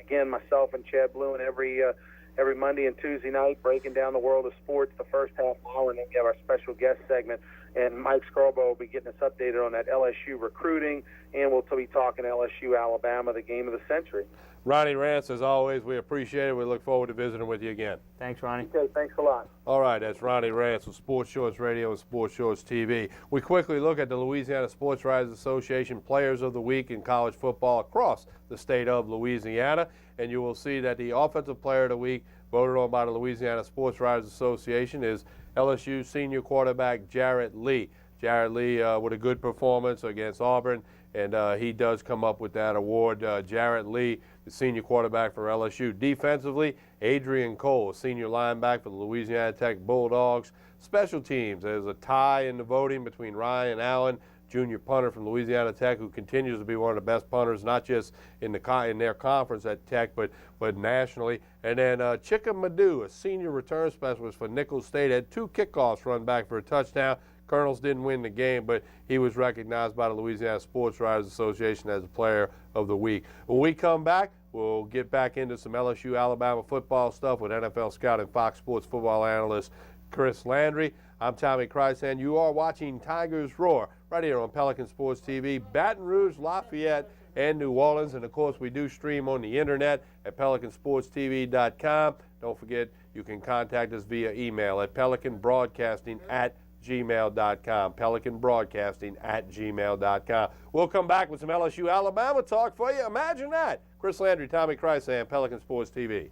Again, myself and Chad Bluen every Monday and Tuesday night, breaking down the world of sports the first half hour, and then we have our special guest segment. And Mike Scarborough will be getting us updated on that LSU recruiting, and we'll be talking LSU, Alabama, the game of the century. Ronnie Rance, as always, we appreciate it. We look forward to visiting with you again. Thanks, Ronnie. Okay, thanks a lot. All right, that's Ronnie Rance of Sports Shorts Radio and Sports Shorts TV. We quickly look at the Louisiana Sports Writers Association Players of the Week in college football across the state of Louisiana, and you will see that the Offensive Player of the Week voted on by the Louisiana Sports Writers Association is LSU senior quarterback Jarrett Lee. Jarrett Lee with a good performance against Auburn, and he does come up with that award. Jarrett Lee, the senior quarterback for LSU. Defensively, Adrian Cole, senior linebacker for the Louisiana Tech Bulldogs. Special teams, there's a tie in the voting between Ryan Allen, junior punter from Louisiana Tech, who continues to be one of the best punters, not just in their conference at Tech, but nationally. And then Chika Madu, a senior return specialist for Nicholls State, had 2 kickoffs run back for a touchdown. Colonels didn't win the game, but he was recognized by the Louisiana Sports Writers Association as the Player of the Week. When we come back, we'll get back into some LSU Alabama football stuff with NFL scout and Fox Sports football analyst Chris Landry. I'm Tommy Christ, and you are watching Tigers Roar right here on Pelican Sports TV, Baton Rouge, Lafayette, and New Orleans. And, of course, we do stream on the internet at PelicanSportsTV.com. Don't forget, you can contact us via email at pelicanbroadcasting@gmail.com. Pelicanbroadcasting@gmail.com. We'll come back with some LSU Alabama talk for you. Imagine that. Chris Landry, Tommy Chrysan, Pelican Sports TV.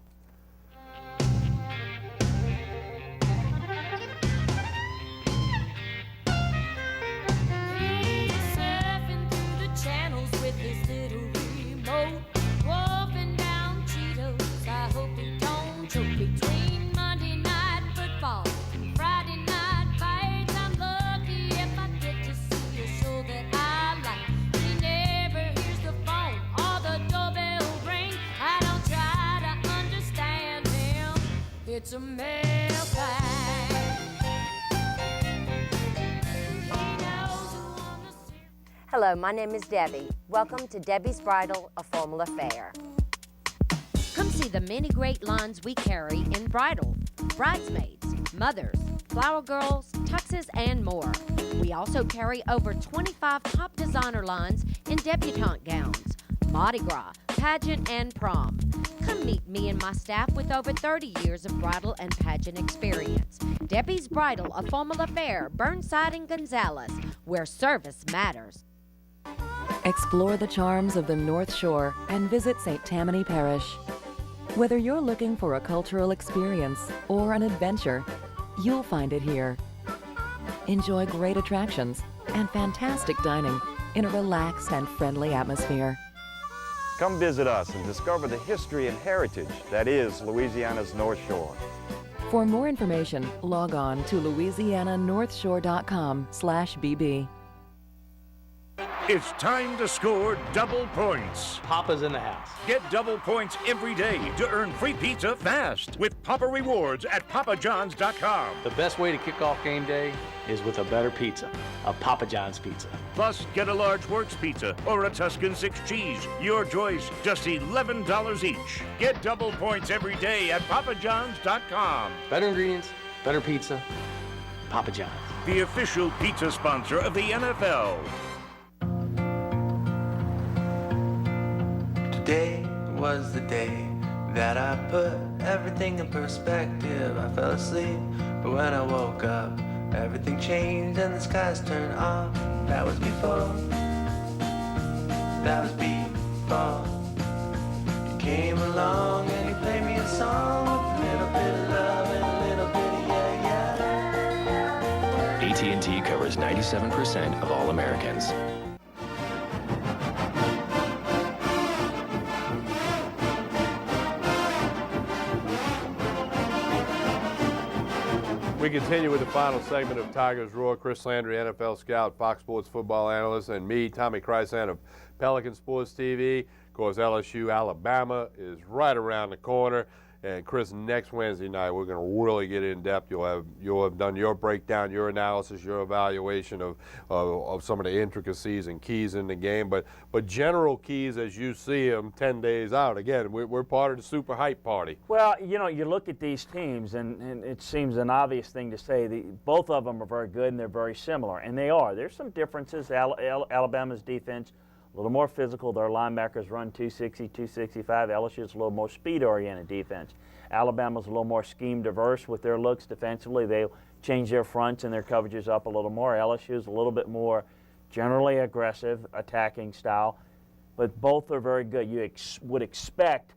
Between Monday night football and Friday night fights, I'm lucky if I get to see a show that I like. He never hears the phone or the doorbell ring. I don't try to understand him. It's a male thing. Hello, my name is Debbie. Welcome to Debbie's Bridal, a formal affair. Come see the many great lines we carry in bridal, bridesmaids, mothers, flower girls, tuxes, and more. We also carry over 25 top designer lines in debutante gowns, Mardi Gras, pageant, and prom. Come meet me and my staff with over 30 years of bridal and pageant experience. Debbie's Bridal, a formal affair, Burnside and Gonzales, where service matters. Explore the charms of the North Shore and visit St. Tammany Parish. Whether you're looking for a cultural experience or an adventure, you'll find it here. Enjoy great attractions and fantastic dining in a relaxed and friendly atmosphere. Come visit us and discover the history and heritage that is Louisiana's North Shore. For more information, log on to louisiananorthshore.com/bb. It's time to score double points. Papa's in the house. Get double points every day to earn free pizza fast with Papa Rewards at papajohns.com. The best way to kick off game day is with a better pizza, a Papa John's pizza. Plus, get a large Works pizza or a Tuscan 6 cheese. Your choice, just $11 each. Get double points every day at papajohns.com. Better ingredients, better pizza, Papa John's. The official pizza sponsor of the NFL. Today was the day that I put everything in perspective. I fell asleep, but when I woke up, everything changed and the skies turned off. That was before. That was before. You came along and you played me a song with a little bit of love and a little bit of yeah, yeah. AT&T covers 97% of all Americans. We continue with the final segment of Tigers Roar. Chris Landry, NFL scout, Fox Sports football analyst, and me, Tommy Chrysan of Pelican Sports TV. Of course, LSU Alabama is right around the corner. And Chris, next Wednesday night, we're going to really get in depth. You'll have done your breakdown, your analysis, your evaluation of some of the intricacies and keys in the game. But general keys as you see them 10 days out. Again, we're part of the super hype party. Well, you know, you look at these teams, and it seems an obvious thing to say. Both of them are very good, and they're very similar. And they are. There's some differences. Alabama's defense, a little more physical. Their linebackers run 260, 265. LSU's a little more speed-oriented defense. Alabama's a little more scheme-diverse with their looks defensively. They'll change their fronts and their coverages up a little more. LSU's a little bit more generally aggressive, attacking style. But both are very good. You would expect,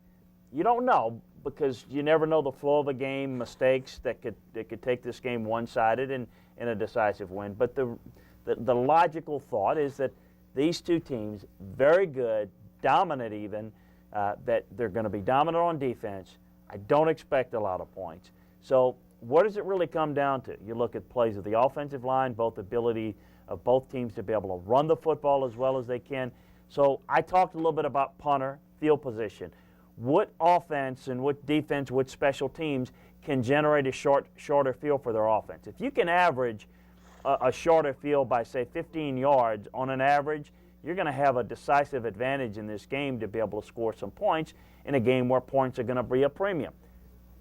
you don't know, because you never know the flow of a game, mistakes that could take this game one-sided in a decisive win. But the logical thought is that these two teams, very good, dominant even, that they're going to be dominant on defense. I don't expect a lot of points. So what does it really come down to? You look at plays of the offensive line, both ability of both teams to be able to run the football as well as they can. So I talked a little bit about punter, field position. What offense and what defense, what special teams can generate a shorter field for their offense? If you can average a shorter field by, say, 15 yards on an average, you're going to have a decisive advantage in this game to be able to score some points in a game where points are going to be a premium.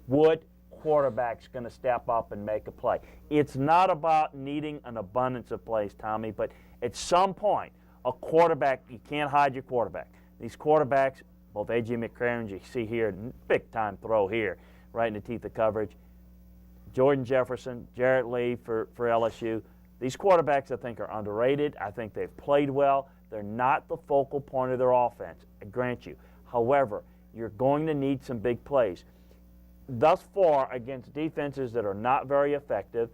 What quarterback's going to step up and make a play? It's not about needing an abundance of plays, Tommy, but at some point, a quarterback, you can't hide your quarterback. These quarterbacks, both A.J. McCarron, you see here, big-time throw here, right in the teeth of coverage. Jordan Jefferson, Jarrett Lee for LSU. These quarterbacks, I think, are underrated. I think they've played well. They're not the focal point of their offense, I grant you. However, you're going to need some big plays. Thus far, against defenses that are not very effective,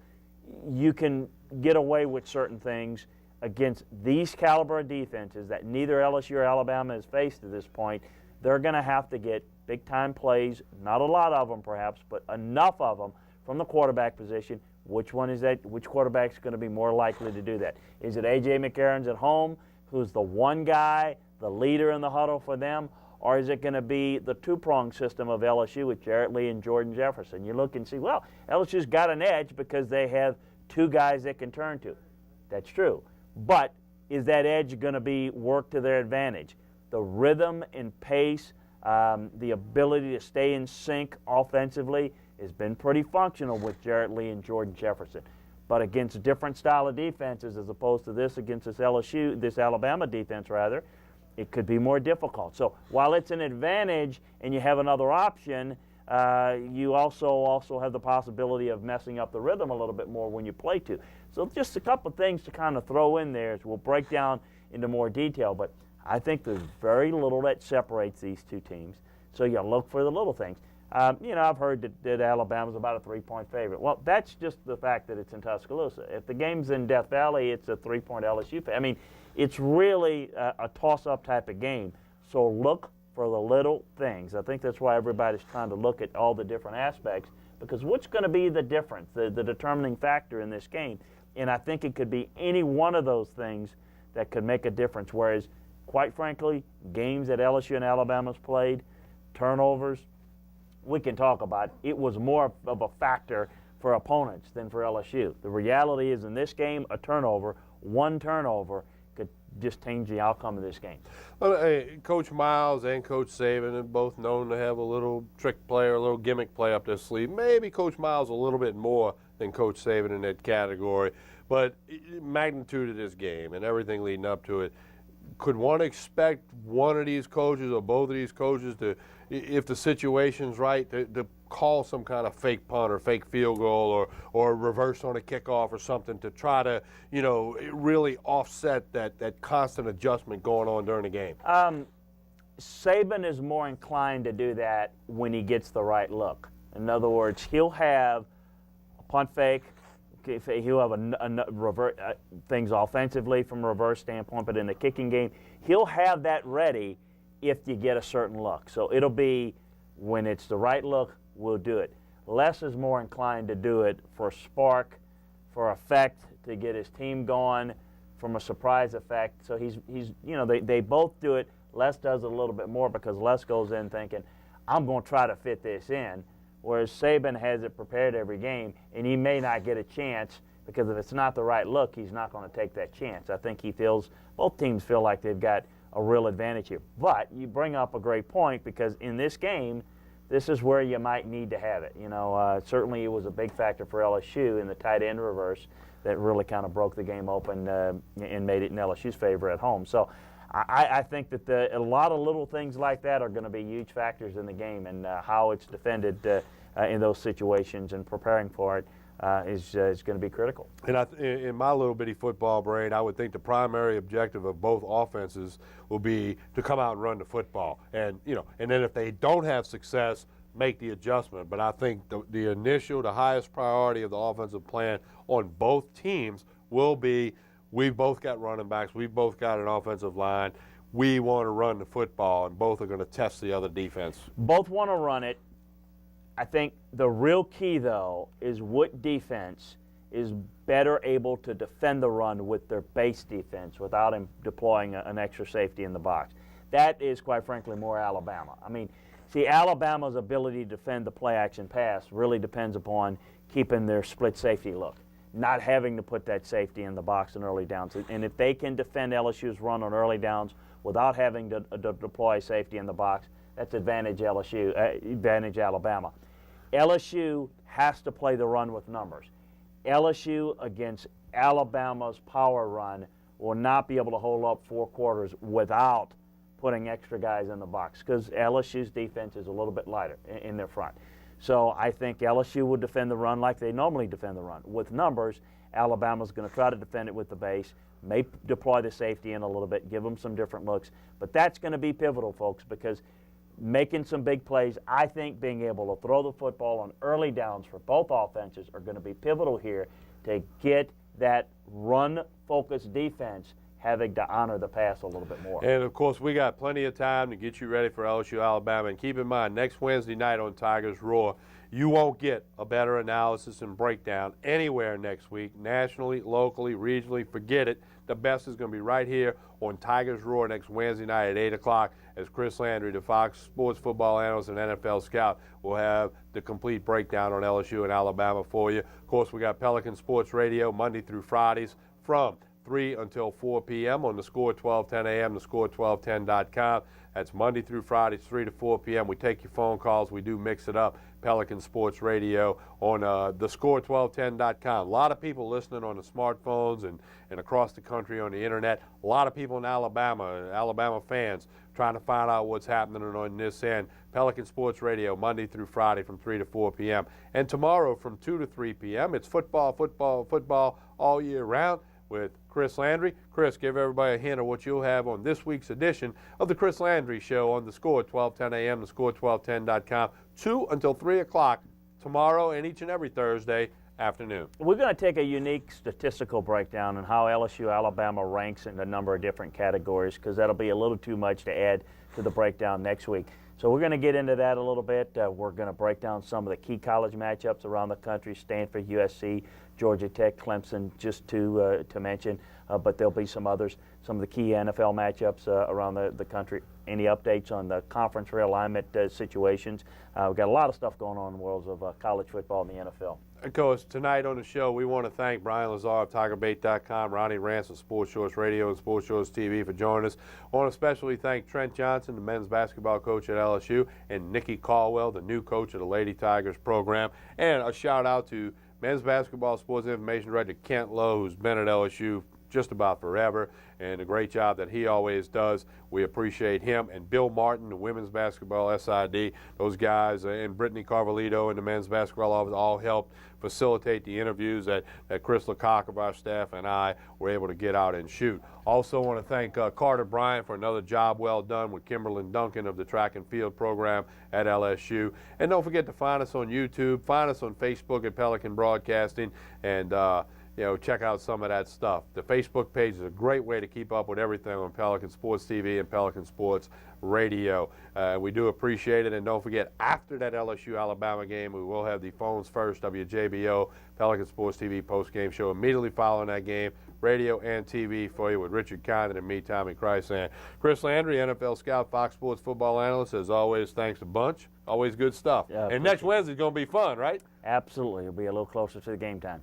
you can get away with certain things. Against these caliber of defenses that neither LSU or Alabama has faced at this point, they're going to have to get big-time plays, not a lot of them perhaps, but enough of them from the quarterback position. Which one is that? Which quarterback's going to be more likely to do that? Is it A.J. McCarron's at home, who's the one guy, the leader in the huddle for them, or is it going to be the two-prong system of LSU with Jarrett Lee and Jordan Jefferson? You look and see, well, LSU's got an edge because they have two guys they can turn to. That's true. But is that edge going to be worked to their advantage? The rhythm and pace, the ability to stay in sync offensively has been pretty functional with Jarrett Lee and Jordan Jefferson. But against a different style of defenses as opposed to this against this Alabama defense rather, it could be more difficult. So while it's an advantage and you have another option, you also have the possibility of messing up the rhythm a little bit more when you play two. So just a couple of things to kind of throw in there as we'll break down into more detail. But I think there's very little that separates these two teams. So you look for the little things. I've heard that Alabama's about a 3-point favorite. Well, that's just the fact that it's in Tuscaloosa. If the game's in Death Valley, it's a 3-point LSU favorite. I mean, it's really a toss-up type of game. So look for the little things. I think that's why everybody's trying to look at all the different aspects, because what's going to be the difference, the determining factor in this game? And I think it could be any one of those things that could make a difference, whereas, quite frankly, games that LSU and Alabama's played, turnovers, we can talk about, it was more of a factor for opponents than for LSU. The reality is in this game, one turnover, could just change the outcome of this game. Well, hey, Coach Miles and Coach Saban are both known to have a little trick play or a little gimmick play up their sleeve. Maybe Coach Miles a little bit more than Coach Saban in that category. But magnitude of this game and everything leading up to it, could one expect one of these coaches or both of these coaches to, if the situation's right, to call some kind of fake punt or fake field goal or reverse on a kickoff or something to try to, really offset that constant adjustment going on during the game? Saban is more inclined to do that when he gets the right look. In other words, he'll have a punt fake, he'll have things offensively from a reverse standpoint, but in the kicking game, he'll have that ready if you get a certain look. So it'll be when it's the right look, we'll do it. Les is more inclined to do it for spark, for effect, to get his team going, from a surprise effect. So he's they both do it. Les does it a little bit more because Les goes in thinking, I'm going to try to fit this in. Whereas Saban has it prepared every game, and he may not get a chance because if it's not the right look, he's not going to take that chance. I think both teams feel like they've got a real advantage here. But you bring up a great point because in this game, this is where you might need to have it. Certainly it was a big factor for LSU in the tight end reverse that really kind of broke the game open and made it in LSU's favor at home. So I think that a lot of little things like that are going to be huge factors in the game, and how it's defended in those situations and preparing for it is going to be critical. And in my little bitty football brain, I would think the primary objective of both offenses will be to come out and run the football, and then if they don't have success, make the adjustment. But I think the highest priority of the offensive plan on both teams will be, we've both got running backs, we've both got an offensive line, we want to run the football, and both are going to test the other defense. Both want to run it. I think the real key, though, is what defense is better able to defend the run with their base defense without him deploying an extra safety in the box. That is, quite frankly, more Alabama. I mean, see, Alabama's ability to defend the play-action pass really depends upon keeping their split safety look, not having to put that safety in the box in early downs. And if they can defend LSU's run on early downs without having to deploy safety in the box, that's advantage Alabama. LSU has to play the run with numbers. LSU against Alabama's power run will not be able to hold up 4 quarters without putting extra guys in the box, because LSU's defense is a little bit lighter in their front. So I think LSU will defend the run like they normally defend the run. With numbers, Alabama's going to try to defend it with the base, may deploy the safety in a little bit, give them some different looks. But that's going to be pivotal, folks, because making some big plays, I think being able to throw the football on early downs for both offenses are going to be pivotal here to get that run-focused defense having to honor the pass a little bit more. And, of course, we got plenty of time to get you ready for LSU Alabama. And keep in mind, next Wednesday night on Tigers Roar, you won't get a better analysis and breakdown anywhere next week, nationally, locally, regionally. Forget it. The best is going to be right here on Tigers Roar next Wednesday night at 8 o'clock as Chris Landry, the Fox Sports football analyst and NFL scout, will have the complete breakdown on LSU and Alabama for you. Of course, we got Pelican Sports Radio Monday through Fridays from 3 until 4 p.m. on the Score 1210 a.m., the Score 1210.com. That's Monday through Fridays, 3 to 4 p.m. We take your phone calls. We do mix it up. Pelican Sports Radio on the Score 1210.com. A lot of people listening on the smartphones and across the country on the internet. A lot of people in Alabama fans trying to find out what's happening on this end. Pelican Sports Radio Monday through Friday from 3 to 4 p.m. And tomorrow from 2 to 3 p.m. It's football all year round with Chris Landry. Chris, give everybody a hint of what you'll have on this week's edition of the Chris Landry Show on the Score 1210 a.m., the Score 1210.com, 2 until 3 o'clock tomorrow and each and every Thursday afternoon. We're going to take a unique statistical breakdown on how LSU Alabama ranks in a number of different categories, because that'll be a little too much to add to the breakdown next week. So we're going to get into that a little bit. We're going to break down some of the key college matchups around the country, Stanford, USC, Georgia Tech, Clemson, just to mention. But there'll be some others, some of the key NFL matchups around the country. Any updates on the conference realignment situations? We've got a lot of stuff going on in the worlds of college football and the NFL. Of course, tonight on the show, we want to thank Brian Lazar of TigerBait.com, Ronnie Rance of Sports Shorts Radio and Sports Shorts TV for joining us. I want to especially thank Trent Johnson, the men's basketball coach at LSU, and Nikki Caldwell, the new coach of the Lady Tigers program. And a shout out to men's basketball sports information director Kent Lowe, who's been at LSU just about forever, and a great job that he always does. We appreciate him. And Bill Martin, the women's basketball SID, those guys, and Brittany Carvalito in the men's basketball office all helped facilitate the interviews that Chris Lecoq of our staff and I were able to get out and shoot. Also want to thank Carter Bryant for another job well done with Kimberlyn Duncan of the track and field program at LSU. And don't forget to find us on YouTube, find us on Facebook at Pelican Broadcasting, and check out some of that stuff. The Facebook page is a great way to keep up with everything on Pelican Sports TV and Pelican Sports Radio. We do appreciate it, and don't forget, after that LSU-Alabama game, we will have the Phones First WJBO Pelican Sports TV post-game show immediately following that game, radio and TV for you with Richard Condon and me, Tommy Chrysan. Chris Landry, NFL scout, Fox Sports football analyst, as always, thanks a bunch. Always good stuff. Yeah, and next Wednesday's going to be fun, right? Absolutely. It'll be a little closer to the game time.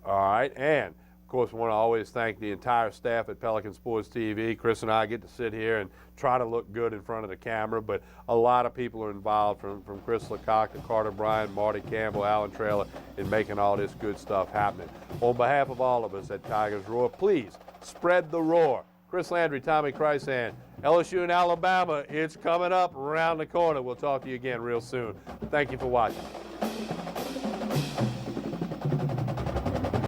All right, and of course, we want to always thank the entire staff at Pelican Sports TV. Chris and I get to sit here and try to look good in front of the camera, but a lot of people are involved, from Chris Lecoq to Carter Bryant, Marty Campbell, Alan Traylor, in making all this good stuff happen. On behalf of all of us at Tigers Roar, please spread the roar. Chris Landry, Tommy Chrysan, LSU and Alabama, it's coming up around the corner. We'll talk to you again real soon. Thank you for watching.